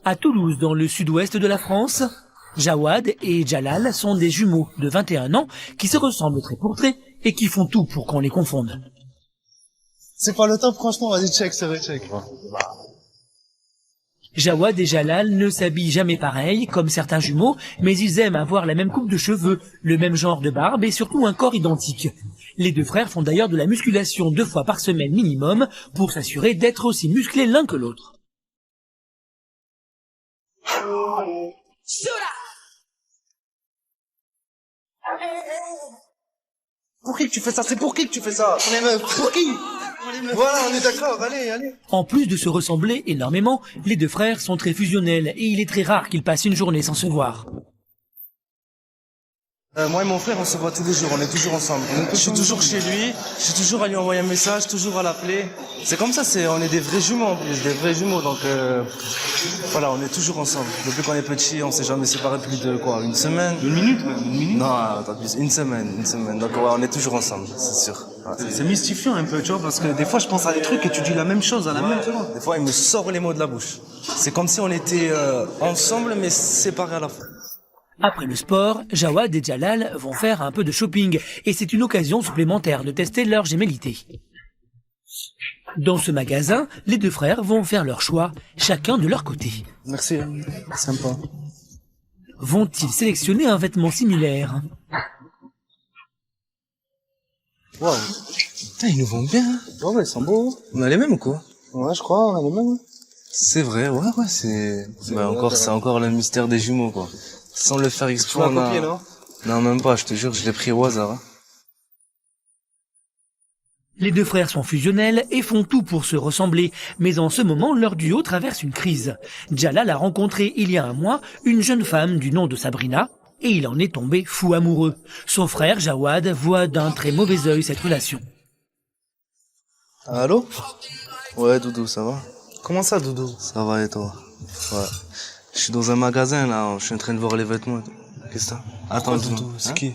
À Toulouse, dans le sud-ouest de la France, Jawad et Jalal sont des jumeaux de 21 ans qui se ressemblent trait pour trait et qui font tout pour qu'on les confonde. C'est pas le top, franchement, vas-y, check, c'est vrai, check. Jawad et Jalal ne s'habillent jamais pareil, comme certains jumeaux, mais ils aiment avoir la même coupe de cheveux, le même genre de barbe et surtout un corps identique. Les deux frères font d'ailleurs de la musculation 2 fois par semaine minimum pour s'assurer d'être aussi musclés l'un que l'autre. Pour qui que tu fais ça? C'est pour qui que tu fais ça? On est meufs. Pour qui? Voilà, on est d'accord, allez, allez. En plus de se ressembler énormément, les deux frères sont très fusionnels et il est très rare qu'ils passent une journée sans se voir. Moi et mon frère, on se voit tous les jours, on est toujours ensemble. Je suis toujours chez lui, je suis toujours à lui envoyer un message, toujours à l'appeler. C'est comme ça, on est des vrais jumeaux en plus, des vrais jumeaux, donc voilà, on est toujours ensemble. Depuis qu'on est petits, on s'est jamais séparés plus de quoi, une semaine? Une minute même, une minute? Non, attends, plus, une semaine. Donc ouais, on est toujours ensemble, c'est sûr. Ouais. C'est mystifiant un peu, tu vois, parce que des fois je pense à des trucs et tu dis la même chose à la même seconde. Des fois, il me sort les mots de la bouche. C'est comme si on était ensemble, mais séparés à la fois. Après le sport, Jawad et Jalal vont faire un peu de shopping et c'est une occasion supplémentaire de tester leur gémellité. Dans ce magasin, les deux frères vont faire leur choix, chacun de leur côté. Merci, sympa. Vont-ils sélectionner un vêtement similaire? Waouh, putain, ils nous vont bien. Ouais, ils sont beaux. On a les mêmes ou quoi? Ouais, je crois, on a les mêmes. C'est vrai, ouais, c'est encore le mystère des jumeaux, quoi. Sans le faire exprès, on a... copié, non? Non, même pas, je te jure, je l'ai pris au hasard. Hein. Les deux frères sont fusionnels et font tout pour se ressembler, mais en ce moment, leur duo traverse une crise. Jalal a rencontré il y a un mois une jeune femme du nom de Sabrina, et il en est tombé fou amoureux. Son frère, Jawad, voit d'un très mauvais œil cette relation. Allô? Ouais, Doudou, ça va? Comment ça, Doudou? Ça va et toi? Ouais. Je suis dans un magasin, là, je suis en train de voir les vêtements. Qu'est-ce que t'as? Attends, Doudou, c'est qui?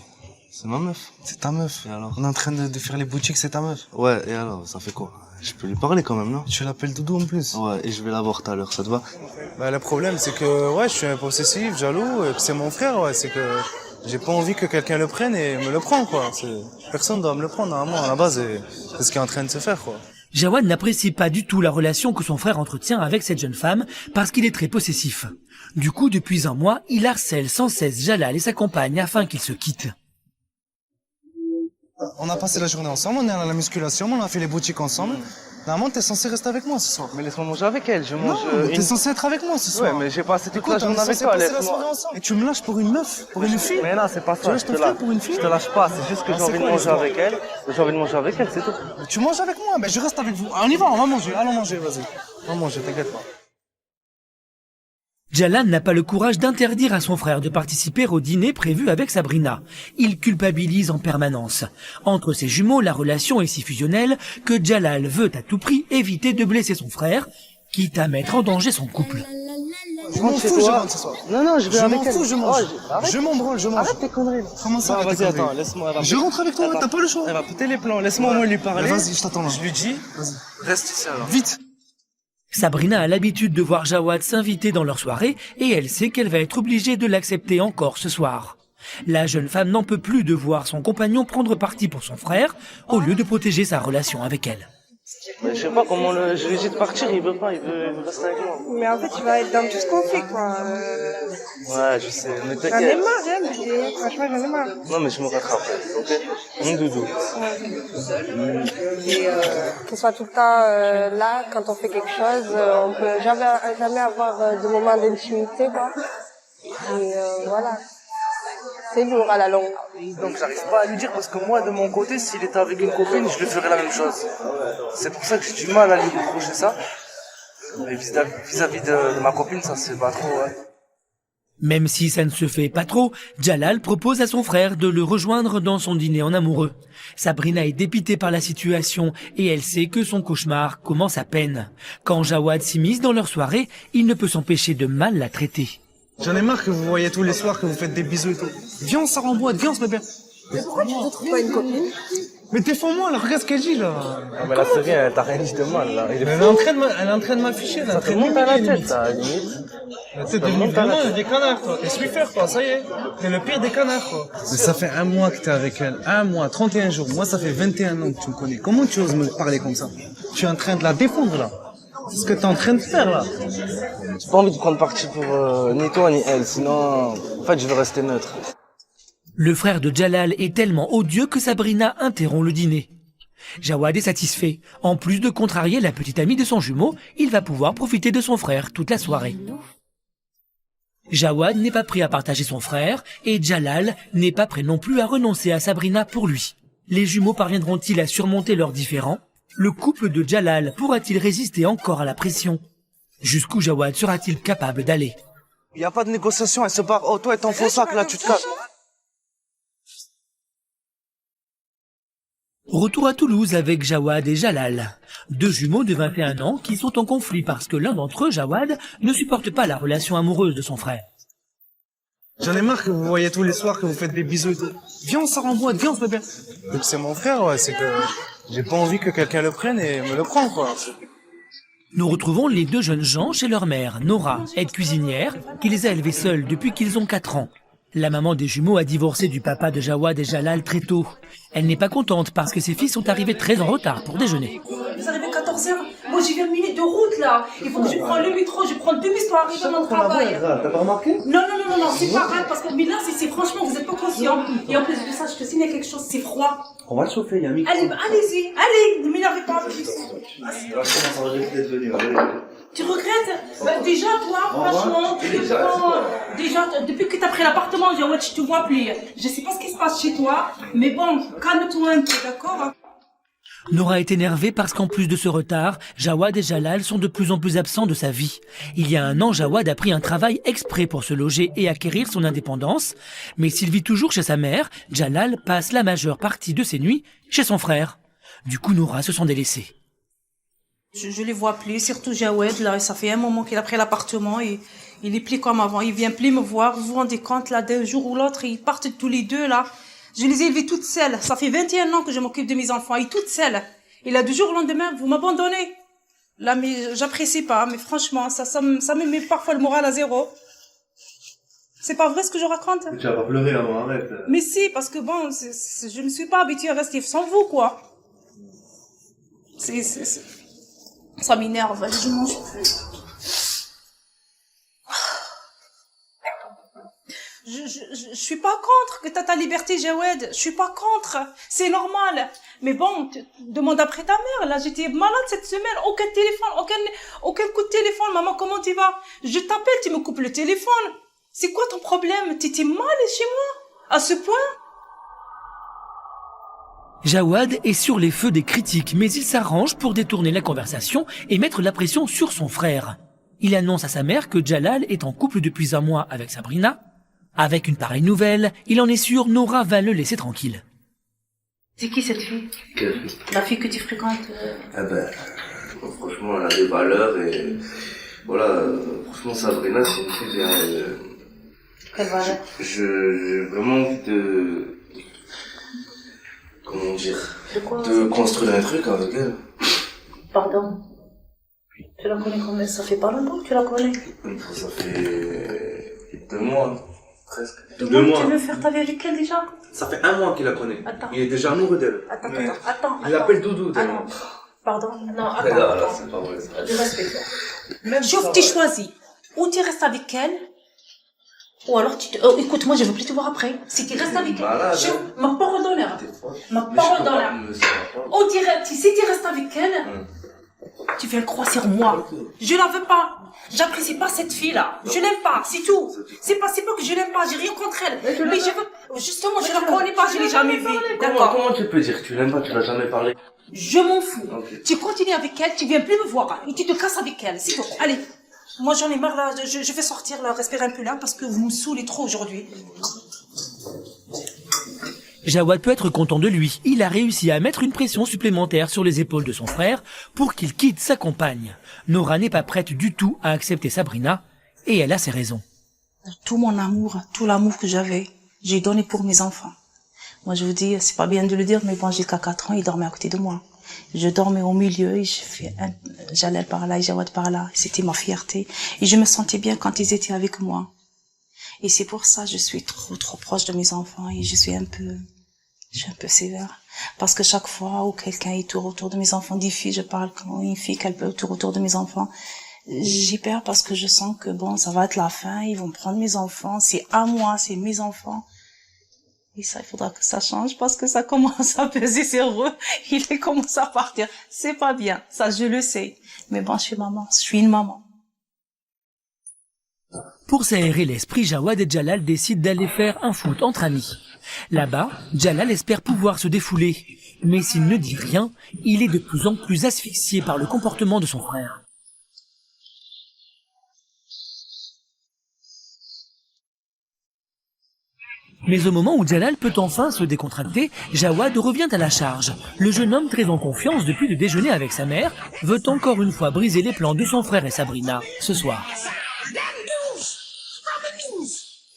C'est ma meuf. C'est ta meuf? Et alors? On est en train de faire les boutiques, c'est ta meuf? Ouais, et alors, ça fait quoi? Je peux lui parler quand même, non? Tu l'appelles Doudou en plus? Ouais, et je vais la voir tout à l'heure, ça te va? Bah, le problème, c'est que, ouais, je suis un possessif, jaloux, et que c'est mon frère, ouais, c'est que j'ai pas envie que quelqu'un le prenne et me le prend, quoi. Personne doit me le prendre, normalement, à la base, et c'est ce qui est en train de se faire, quoi. Jawad n'apprécie pas du tout la relation que son frère entretient avec cette jeune femme parce qu'il est très possessif. Du coup, depuis un mois, il harcèle sans cesse Jalal et sa compagne afin qu'ils se quittent. On a passé la journée ensemble, on est à la musculation, on a fait les boutiques ensemble. Normalement, t'es censé rester avec moi ce soir. Mais laisse-moi manger avec elle, je mange... Non, t'es censé être avec moi ce soir. Ouais, mais j'ai passé toute la journée avec toi, laisse-moi... Et tu me lâches pour une meuf, pour une fille? Mais non, c'est pas ça, je te lâche pour une fille? Je te lâche pas, c'est juste que j'ai envie de manger avec elle. J'ai envie de manger avec elle, c'est tout. Tu manges avec moi, ben je reste avec vous. On y va, on va manger, allons manger, vas-y. On va manger, t'inquiète pas. Jalal n'a pas le courage d'interdire à son frère de participer au dîner prévu avec Sabrina. Il culpabilise en permanence. Entre ses jumeaux, la relation est si fusionnelle que Jalal veut à tout prix éviter de blesser son frère, quitte à mettre en danger son couple. Je m'en fous, je rentre ce soir. Non, je vais avec elle. Je m'en fous, je mange. Je m'en branle, je mange. Arrête tes conneries. Comment ça, vas-y, attends, laisse-moi... Je rentre avec toi, t'as pas le choix. Elle va péter les plans, laisse-moi moi lui parler. Vas-y, je t'attends là. Je lui dis, reste ici alors. Vite. Sabrina a l'habitude de voir Jawad s'inviter dans leur soirée et elle sait qu'elle va être obligée de l'accepter encore ce soir. La jeune femme n'en peut plus de voir son compagnon prendre parti pour son frère au lieu de protéger sa relation avec elle. Mais je sais pas comment je lui dis de partir, il veut pas, il veut rester avec moi. Mais en fait, tu vas être dans tout ce qu'on fait, quoi. Ouais, je sais, mais J'en ai t'inquiète. marre, hein, bébé. Franchement, j'en ai marre. Non, mais je me rattraperai, ok? Mon doudou. Et qu'on soit tout le temps là, quand on fait quelque chose, on peut jamais avoir de moment d'intimité, quoi. Et voilà. C'est lourd à la longue. Donc j'arrive pas à lui dire parce que moi, de mon côté, s'il était avec une copine, je lui ferais la même chose. C'est pour ça que j'ai du mal à lui reprocher ça. Mais vis-à-vis de ma copine, ça se fait pas trop, ouais. Même si ça ne se fait pas trop, Jalal propose à son frère de le rejoindre dans son dîner en amoureux. Sabrina est dépitée par la situation et elle sait que son cauchemar commence à peine. Quand Jawad s'immisce dans leur soirée, il ne peut s'empêcher de mal la traiter. J'en ai marre que vous voyez tous les soirs que vous faites des bisous et tout. Viens, on sort en boîte, viens, on se met bien. Mais pourquoi tu ne trouves pas une copine? Mais défends-moi, là, regarde ce qu'elle dit, là. Ah, mais là, c'est rien, t'as rien dit de mal, là. Elle est en train de m'afficher, là. Ça te monte à la tête, ça, limite. La tête de vraiment des canards, toi. T'es Swiffer, toi, ça y est. T'es le pire des canards, toi. Mais ça fait 1 mois que t'es avec elle. 1 mois, 31 jours. Moi, ça fait 21 ans que tu me connais. Comment tu oses me parler comme ça? Tu es en train de la défendre, là. C'est ce que t'es en train de faire, là. J'ai pas envie de prendre parti pour ni toi ni elle, sinon, en fait, je veux rester neutre. Le frère de Jalal est tellement odieux que Sabrina interrompt le dîner. Jawad est satisfait. En plus de contrarier la petite amie de son jumeau, il va pouvoir profiter de son frère toute la soirée. Jawad n'est pas prêt à partager son frère et Jalal n'est pas prêt non plus à renoncer à Sabrina pour lui. Les jumeaux parviendront-ils à surmonter leurs différends? Le couple de Jalal pourra-t-il résister encore à la pression? Jusqu'où Jawad sera-t-il capable d'aller? Y a pas de négociation, elle se barre. Oh, toi et ton faux sac, là, tu te casses. Retour à Toulouse avec Jawad et Jalal, 2 jumeaux de 21 ans qui sont en conflit parce que l'un d'entre eux, Jawad, ne supporte pas la relation amoureuse de son frère. J'en ai marre que vous voyez tous les soirs que vous faites des bisous et tout. Viens, on sort en boîte, viens, on se fait bien. Donc c'est mon frère, ouais, c'est que j'ai pas envie que quelqu'un le prenne et me le prenne, quoi. Nous retrouvons les 2 jeunes gens chez leur mère, Nora, aide cuisinière, qui les a élevés seuls depuis qu'ils ont 4 ans. La maman des jumeaux a divorcé du papa de Jawad et Jalal très tôt. Elle n'est pas contente parce que ses filles sont arrivées très en retard pour déjeuner. Vous arrivez à 14h. Moi, j'ai 20 minutes de route, là. Il faut que je prenne le métro, je prends 2 bus pour arriver à mon travail. T'as pas remarqué? Non, c'est pas grave, parce que, mais là, c'est franchement, vous êtes pas conscient. Et en plus de ça, je te signe quelque chose, c'est froid. On va le chauffer, y'a un micro. Allez-y, ne m'énervez pas. Tu regrettes? Déjà, toi, franchement, déjà, depuis que t'as pris l'appartement, je te vois plus. Je sais pas ce qui se passe chez toi, mais bon, calme-toi un peu, d'accord? Nora est énervée parce qu'en plus de ce retard, Jawad et Jalal sont de plus en plus absents de sa vie. Il y a 1 an, Jawad a pris un travail exprès pour se loger et acquérir son indépendance. Mais s'il vit toujours chez sa mère, Jalal passe la majeure partie de ses nuits chez son frère. Du coup, Nora se sent délaissée. Je les vois plus, surtout Jawed, là, ça fait un moment qu'il a pris l'appartement et il est plus comme avant. Il vient plus me voir, vous vous rendez compte, là, d'un jour ou l'autre, ils partent tous les 2, là. Je les ai élevés toutes seules. Ça fait 21 ans que je m'occupe de mes enfants, et toutes seules. Et là, du jour au lendemain, vous m'abandonnez. Là, mais j'apprécie pas, mais franchement, ça me met parfois le moral à 0. C'est pas vrai ce que je raconte? Tu vas pas pleurer avant, arrête. Mais si, parce que bon, je ne suis pas habituée à rester sans vous, quoi. Ça m'énerve, je mange plus. Je suis pas contre que t'as ta liberté, Jawed. Je suis pas contre. C'est normal. Mais bon, demande après ta mère. Là, j'étais malade cette semaine. Aucun téléphone, aucun coup de téléphone. Maman, comment tu vas? Je t'appelle, tu me coupes le téléphone. C'est quoi ton problème? T'étais mal chez moi? À ce point? Jawad est sur les feux des critiques, mais il s'arrange pour détourner la conversation et mettre la pression sur son frère. Il annonce à sa mère que Jalal est en couple depuis 1 mois avec Sabrina. Avec une pareille nouvelle, il en est sûr, Nora va le laisser tranquille. C'est qui cette fille? Quelle fille? La fille que tu fréquentes. Ah ben, franchement, elle a des valeurs et voilà, franchement, Sabrina, c'est une fille bien. Quelle valeur? J'ai vraiment envie de. Comment dire? De quoi? De construire un truc avec elle. Pardon? Tu la connais combien? Ça fait pas longtemps que tu la connais? Ça fait 2 mois, presque. 2 mois? Tu veux faire ta vie avec elle déjà? Ça fait 1 mois qu'il la connaît. Attends. Il est déjà amoureux d'elle. Attends. Il l'appelle Doudou. Ah non. Pardon? Non, attends. Là, c'est pas vrai. Je respecte. Sauf tu choisis. Ou tu restes avec elle, ou alors écoute, moi je veux plus te voir après. Si tu restes avec elle, ma parole d'honneur. Ma parole d'honneur. On dirait, si tu restes avec elle, tu viens croire sur moi. Je la veux pas. J'apprécie pas cette fille-là. Je l'aime pas, c'est tout. C'est pas que je l'aime pas, j'ai rien contre elle. Mais je veux, justement, je la connais pas, je l'ai jamais vue. D'accord. Comment tu peux dire que tu l'aimes pas, tu l'as jamais parlé? Je m'en fous. Okay. Tu continues avec elle, tu viens plus me voir. Et tu te casses avec elle, c'est tout. Allez. Moi j'en ai marre là, je vais sortir là, respirer un peu là, parce que vous me saoulez trop aujourd'hui. Jawad peut être content de lui. Il a réussi à mettre une pression supplémentaire sur les épaules de son frère pour qu'il quitte sa compagne. Nora n'est pas prête du tout à accepter Sabrina, et elle a ses raisons. Tout mon amour, tout l'amour que j'avais, j'ai donné pour mes enfants. Moi, je vous dis, c'est pas bien de le dire, mais bon, jusqu'à 4 ans, il dormait à côté de moi. Je dormais au milieu, et j'allais par là et Jawad par là. C'était ma fierté. Et je me sentais bien quand ils étaient avec moi. Et c'est pour ça que je suis trop proche de mes enfants et je suis un peu sévère. Parce que chaque fois où quelqu'un est autour de mes enfants, des filles, je parle quand une fille qu'elle peut autour de mes enfants, j'ai peur parce que je sens que bon, ça va être la fin, ils vont prendre mes enfants, c'est à moi, c'est mes enfants. Et ça, il faudra que ça change parce que ça commence à peser sur eux. Il commence à partir. C'est pas bien. Ça, je le sais. Mais bon, je suis maman. Je suis une maman. Pour s'aérer l'esprit, Jawad et Jalal décident d'aller faire un foot entre amis. Là-bas, Jalal espère pouvoir se défouler. Mais s'il ne dit rien, il est de plus en plus asphyxié par le comportement de son frère. Mais au moment où Jalal peut enfin se décontracter, Jawad revient à la charge. Le jeune homme, très en confiance depuis le déjeuner avec sa mère, veut encore une fois briser les plans de son frère et Sabrina, ce soir.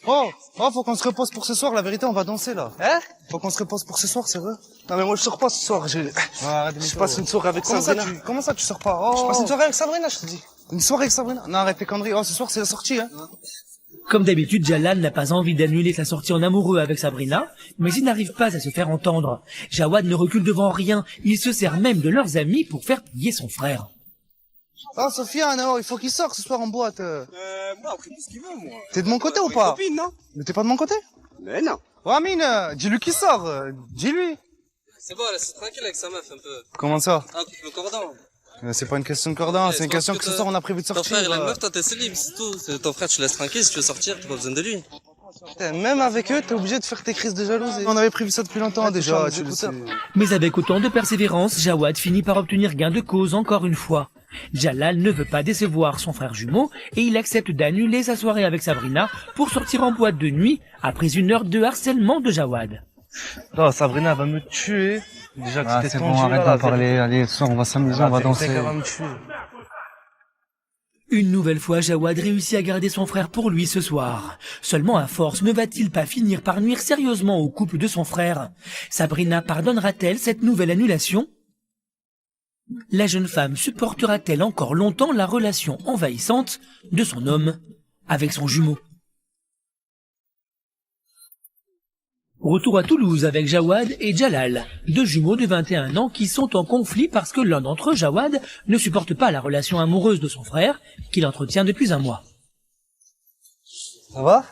Oh, faut qu'on se repose pour ce soir, la vérité, on va danser là. Hein? Faut qu'on se repose pour ce soir, c'est vrai. Non mais moi je sors pas ce soir, je passe une soirée avec Sabrina. Comment ça, tu sors pas? Oh. Je passe une soirée avec Sabrina, je te dis. Une soirée avec Sabrina? Non, arrête tes conneries. Oh, ce soir, c'est la sortie, hein. Comme d'habitude, Jalal n'a pas envie d'annuler sa sortie en amoureux avec Sabrina, mais il n'arrive pas à se faire entendre. Jawad ne recule devant rien, il se sert même de leurs amis pour faire plier son frère. Oh, Sofiane, il faut qu'il sorte ce soir en boîte. Moi, après tout ce qu'il veut, moi. T'es de mon côté ou pas? Copine, non? Mais t'es pas de mon côté? Mais non. Oh, Amine, dis-lui qu'il sort, dis-lui. C'est bon, laisse tranquille avec sa meuf un peu. Comment ça? Ah, coupe le cordon. C'est pas une question de cordon, c'est une question que ce soir on a prévu de Ton sortir. frère, il a une meuf, toi t'es libre, c'est tout. Ton frère, tu laisses tranquille, si tu veux sortir, t'as pas besoin de lui. Putain, même avec eux, t'es obligé de faire tes crises de jalousie. On avait prévu ça depuis longtemps déjà, tu le sais. Mais avec autant de persévérance, Jawad finit par obtenir gain de cause encore une fois. Jalal ne veut pas décevoir son frère jumeau et il accepte d'annuler sa soirée avec Sabrina pour sortir en boîte de nuit après une heure de harcèlement de Jawad. Non, Sabrina va me tuer. Déjà que c'était c'est tendu, bon, arrête là, d'en parler. Allez, ce soir, on va s'amuser, on va danser. Elle va me tuer. Une nouvelle fois, Jawad réussit à garder son frère pour lui ce soir. Seulement à force, ne va-t-il pas finir par nuire sérieusement au couple de son frère? Sabrina pardonnera-t-elle cette nouvelle annulation? La jeune femme supportera-t-elle encore longtemps la relation envahissante de son homme avec son jumeau? Retour à Toulouse avec Jawad et Jalal, deux jumeaux de 21 ans qui sont en conflit parce que l'un d'entre eux, Jawad, ne supporte pas la relation amoureuse de son frère qu'il entretient depuis un mois. Ça va?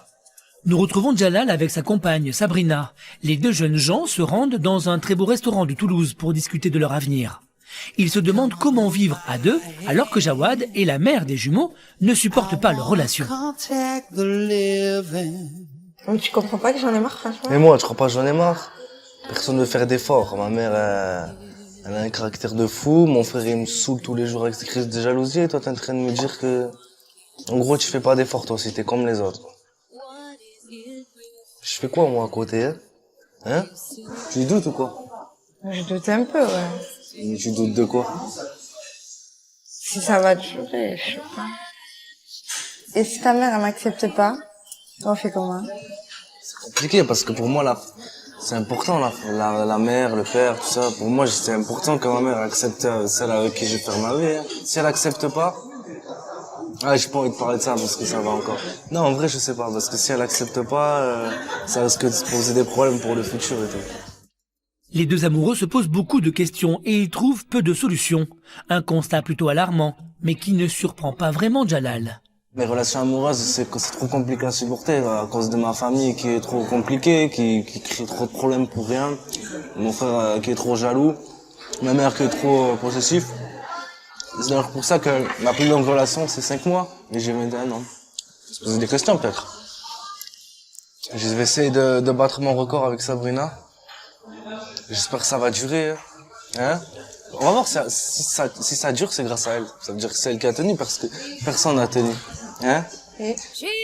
Nous retrouvons Jalal avec sa compagne Sabrina. Les deux jeunes gens se rendent dans un très beau restaurant de Toulouse pour discuter de leur avenir. Ils se demandent comment vivre à deux alors que Jawad et la mère des jumeaux ne supportent pas leur relation. Donc tu comprends pas que j'en ai marre, franchement? Et moi, tu crois pas que j'en ai marre? Personne ne veut faire d'efforts. Ma mère, elle a un caractère de fou. Mon frère, il me saoule tous les jours avec ses crises de jalousie. Et toi, t'es en train de me dire que... En gros, tu fais pas d'efforts, toi aussi. T'es comme les autres. Je fais quoi, moi, à côté, hein? Tu doutes ou quoi? Je doute un peu, ouais. Tu doutes de quoi? Si ça va durer, je sais pas. Et si ta mère, elle m'accepte pas, on fait comment? C'est compliqué parce que pour moi, là, c'est important, la mère, le père, tout ça. Pour moi, c'est important que ma mère accepte celle avec qui je vais faire ma vie. Hein. Si elle accepte pas, j'ai pas envie de parler de ça parce que ça va encore. Non, en vrai, je sais pas, parce que si elle accepte pas, ça risque de se poser des problèmes pour le futur et tout. Les deux amoureux se posent beaucoup de questions et ils trouvent peu de solutions. Un constat plutôt alarmant, mais qui ne surprend pas vraiment Jalal. Les relations amoureuses, c'est trop compliqué à supporter à cause de ma famille qui est trop compliquée, qui crée trop de problèmes pour rien. Mon frère qui est trop jaloux, ma mère qui est trop possessive. C'est d'ailleurs pour ça que ma plus longue relation, c'est 5 mois, et j'ai 21 ans. Se poser des questions peut-être. Je vais essayer de battre mon record avec Sabrina. J'espère que ça va durer. Hein? On va voir si ça dure, c'est grâce à elle. Ça veut dire que c'est elle qui a tenu parce que personne n'a tenu. Hein?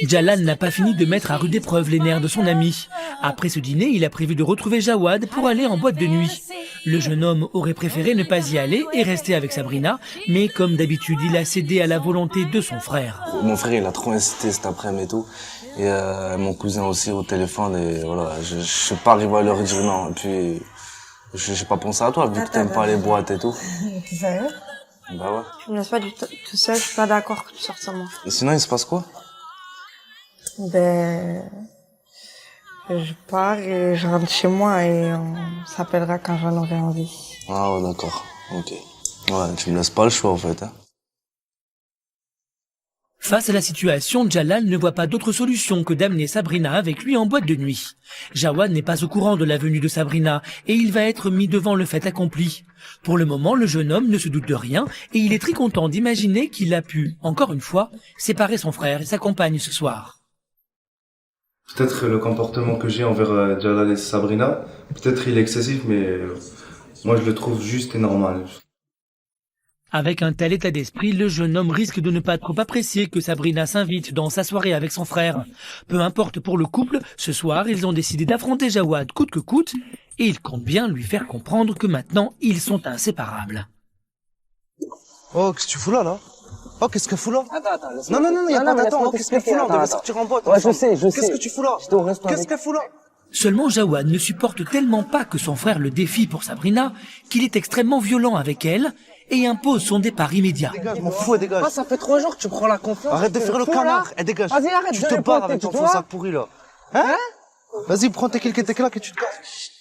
Jalal n'a pas fini de mettre à rude épreuve les nerfs de son ami. Après ce dîner, il a prévu de retrouver Jawad pour aller en boîte de nuit. Le jeune homme aurait préféré ne pas y aller et rester avec Sabrina, mais comme d'habitude, il a cédé à la volonté de son frère. Mon frère, il a trop incité cet après-midi et tout. Et mon cousin aussi au téléphone. Et voilà, je suis pas arrivé à leur dire non. Et puis, j'ai pas pensé à toi, vu que t'aimes pas les boîtes et tout. T'es sérieux? Bah ouais. Tu me laisses pas tout seul, je suis pas d'accord que tu sortes sans moi. Et sinon, il se passe quoi? Ben, je pars et je rentre chez moi et on s'appellera quand j'en aurai envie. Ah ouais, d'accord. Ok. Ouais, tu me laisses pas le choix, en fait, hein. Face à la situation, Djalal ne voit pas d'autre solution que d'amener Sabrina avec lui en boîte de nuit. Jawad n'est pas au courant de la venue de Sabrina et il va être mis devant le fait accompli. Pour le moment, le jeune homme ne se doute de rien et il est très content d'imaginer qu'il a pu, encore une fois, séparer son frère et sa compagne ce soir. Peut-être le comportement que j'ai envers Djalal et Sabrina, peut-être il est excessif, mais moi je le trouve juste et normal. Avec un tel état d'esprit, le jeune homme risque de ne pas trop apprécier que Sabrina s'invite dans sa soirée avec son frère. Peu importe pour le couple, ce soir, ils ont décidé d'affronter Jawad coûte que coûte, et ils comptent bien lui faire comprendre que maintenant, ils sont inséparables. Oh, qu'est-ce que tu fous là Oh, qu'est-ce qu'elle fout là? Attends, Non, y a pas d'attente. Qu'est-ce qu'elle fout là? On devait sortir en boîte. Ouais, je sais. Qu'est-ce que tu fous là? Qu'est-ce qu'elle fout là? Seulement Jawad ne supporte tellement pas que son frère le défie pour Sabrina qu'il est extrêmement violent avec elle et impose son départ immédiat. Dégage, m'en fous, dégage. Oh, ça fait 3 jours que tu prends la confiance. Arrête de faire le canard, et dégage. Vas-y, arrête Tu de te répondre, barres avec tu ton faux vois sac pourri là. Hein? Vas-y, prends tes quelques claques et tu te casses.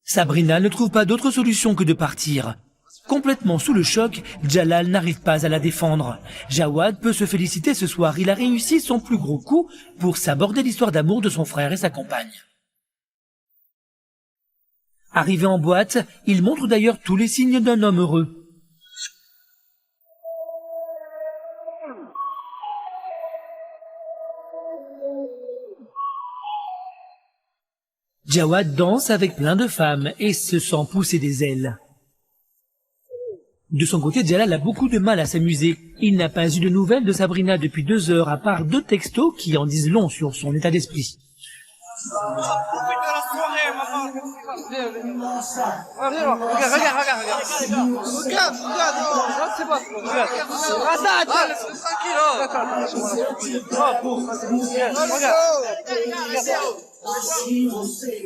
Sabrina ne trouve pas d'autre solution que de partir. Complètement sous le choc, Djalal n'arrive pas à la défendre. Jawad peut se féliciter ce soir, il a réussi son plus gros coup pour s'aborder l'histoire d'amour de son frère et sa compagne. Arrivé en boîte, il montre d'ailleurs tous les signes d'un homme heureux. Jawad danse avec plein de femmes et se sent pousser des ailes. De son côté, Djalal a beaucoup de mal à s'amuser. Il n'a pas eu de nouvelles de Sabrina depuis 2 heures, à part 2 textos qui en disent long sur son état d'esprit.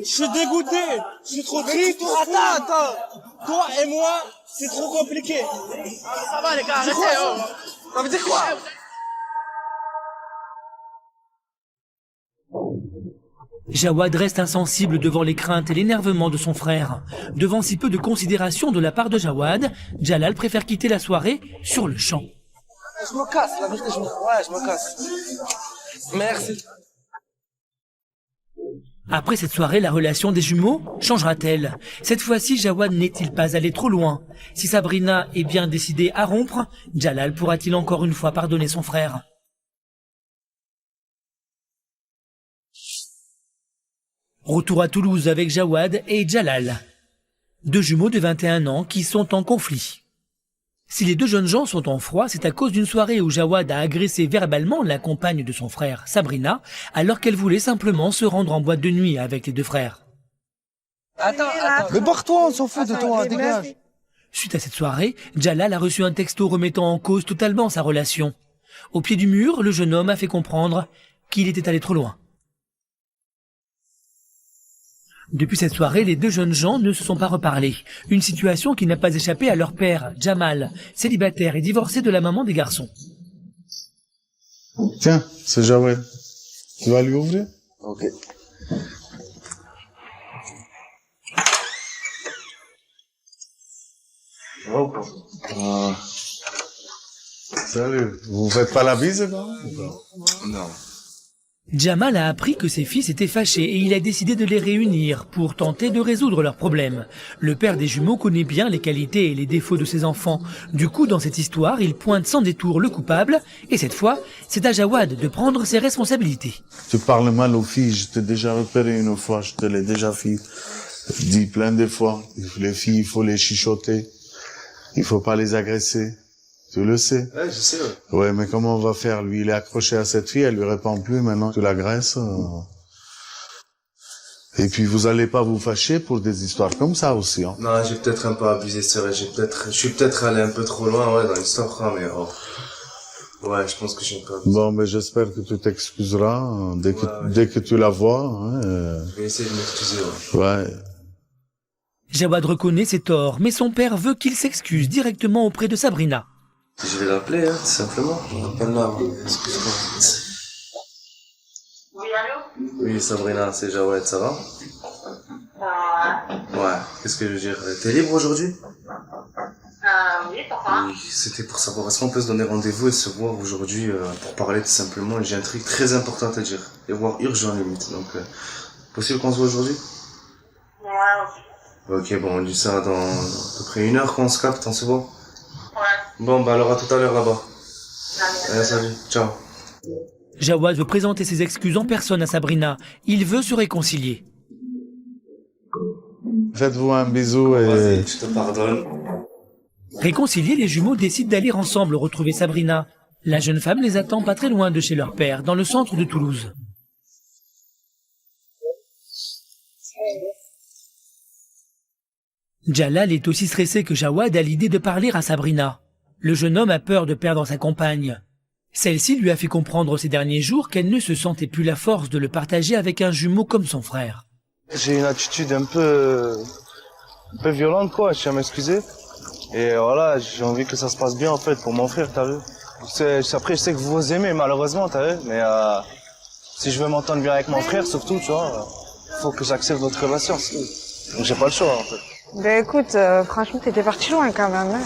Je suis dégoûté, je suis trop triste. Attends. Toi et moi, c'est trop compliqué. Ça va les gars, arrêtez. Ça veut dire quoi? Jawad reste insensible devant les craintes et l'énervement de son frère. Devant si peu de considération de la part de Jawad, Djalal préfère quitter la soirée sur le champ. Je me casse, la vérité, je me casse. Merci. Après cette soirée, la relation des jumeaux changera-t-elle? Cette fois-ci, Jawad n'est-il pas allé trop loin? Si Sabrina est bien décidée à rompre, Djalal pourra-t-il encore une fois pardonner son frère? Retour à Toulouse avec Jawad et Djalal. 2 jumeaux de 21 ans qui sont en conflit. Si les 2 jeunes gens sont en froid, c'est à cause d'une soirée où Jawad a agressé verbalement la compagne de son frère, Sabrina, alors qu'elle voulait simplement se rendre en boîte de nuit avec les 2 frères. Attends. Mais barre-toi, on s'en fout de toi, dégage. Suite à cette soirée, Djalal a reçu un texto remettant en cause totalement sa relation. Au pied du mur, le jeune homme a fait comprendre qu'il était allé trop loin. Depuis cette soirée, les 2 jeunes gens ne se sont pas reparlés. Une situation qui n'a pas échappé à leur père, Jamal, célibataire et divorcé de la maman des garçons. Tiens, c'est Jawad. Tu vas lui ouvrir? Ok. Salut. Vous faites pas la bise, quoi? Non. Jamal a appris que ses fils étaient fâchés et il a décidé de les réunir pour tenter de résoudre leurs problèmes. Le père des jumeaux connaît bien les qualités et les défauts de ses enfants. Du coup, dans cette histoire, il pointe sans détour le coupable et cette fois, c'est à Jawad de prendre ses responsabilités. Tu parles mal aux filles, je t'ai déjà repéré une fois, je te l'ai déjà dit plein de fois. Les filles, il faut les chichoter. Il faut pas les agresser. Tu le sais. Ouais, je sais, ouais. Ouais, mais comment on va faire? Lui, il est accroché à cette fille, elle lui répond plus, maintenant tu l'agresses. Et puis vous allez pas vous fâcher pour des histoires comme ça aussi, hein. Non, j'ai peut-être un peu abusé, c'est vrai. Je suis peut-être allé un peu trop loin, ouais, dans l'histoire, hein, mais ouais, je pense que j'ai un peu abusé. Bon, mais j'espère que tu t'excuseras hein, dès que tu la vois. Hein, Je vais essayer de m'excuser, ouais. Jawad reconnaît ses torts, mais son père veut qu'il s'excuse directement auprès de Sabrina. Je vais l'appeler, hein, tout simplement. Appelle-la, excuse-moi. Oui, allô? Oui, Sabrina, c'est Jawad, ça va? Ouais. Ouais, qu'est-ce que je veux dire? T'es libre aujourd'hui? Oui, pourquoi? Oui, c'était pour savoir, est-ce qu'on peut se donner rendez-vous et se voir aujourd'hui pour parler tout simplement? J'ai un truc très important à te dire, et voire urgent limite, donc possible qu'on se voit aujourd'hui? Ouais, aussi. Ok, bon, on dit ça dans à peu près 1 heure qu'on se capte, on se voit? Ouais. Bon, bah alors à tout à l'heure là-bas. Allez, Salut, ciao. Jawad veut présenter ses excuses en personne à Sabrina. Il veut se réconcilier. Faites-vous un bisou et... Vas-y, je te pardonne. Réconciliés, les jumeaux décident d'aller ensemble retrouver Sabrina. La jeune femme les attend pas très loin de chez leur père, dans le centre de Toulouse. Jalal est aussi stressé que Jawad à l'idée de parler à Sabrina. Le jeune homme a peur de perdre sa compagne. Celle-ci lui a fait comprendre ces derniers jours qu'elle ne se sentait plus la force de le partager avec un jumeau comme son frère. J'ai une attitude un peu violente, quoi, je tiens à m'excuser. Et voilà, j'ai envie que ça se passe bien, en fait, pour mon frère, t'as vu. Après, je sais que vous vous aimez, malheureusement, t'as vu, mais si je veux m'entendre bien avec mon frère, surtout, tu vois, faut que j'accepte notre relation, c'est tout. Donc j'ai pas le choix, en fait. Ben écoute, franchement, t'étais parti loin quand même. Hein.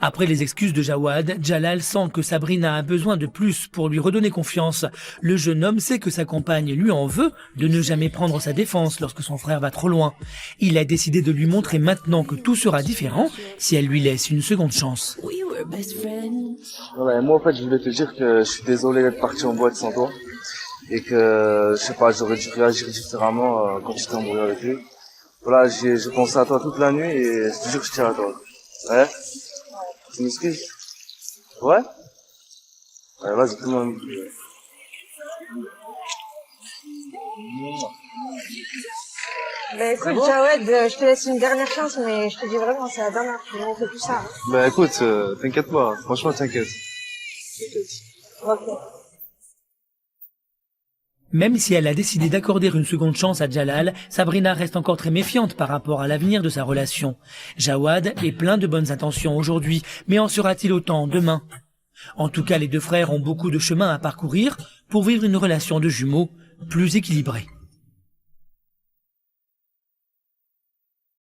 Après les excuses de Jawad, Jalal sent que Sabrina a besoin de plus pour lui redonner confiance. Le jeune homme sait que sa compagne lui en veut de ne jamais prendre sa défense lorsque son frère va trop loin. Il a décidé de lui montrer maintenant que tout sera différent si elle lui laisse une seconde chance. Ouais, moi, en fait, je voulais te dire que je suis désolé d'être parti en boîte sans toi. Et que, je sais pas, j'aurais dû réagir différemment quand j'étais embrouillé avec lui. Voilà, j'ai pensé à toi toute la nuit et je te jure que je tiens à toi. Ouais? Tu m'excuses? Ouais? Ouais, vas-y, tout le monde. Ben écoute, Jawad, je te laisse une dernière chance, mais je te dis vraiment, c'est la dernière. On fait plus ça. Ben écoute, t'inquiète pas, franchement t'inquiète. Ok. Même si elle a décidé d'accorder une seconde chance à Jalal, Sabrina reste encore très méfiante par rapport à l'avenir de sa relation. Jawad est plein de bonnes intentions aujourd'hui, mais en sera-t-il autant demain? En tout cas, les deux frères ont beaucoup de chemin à parcourir pour vivre une relation de jumeaux plus équilibrée.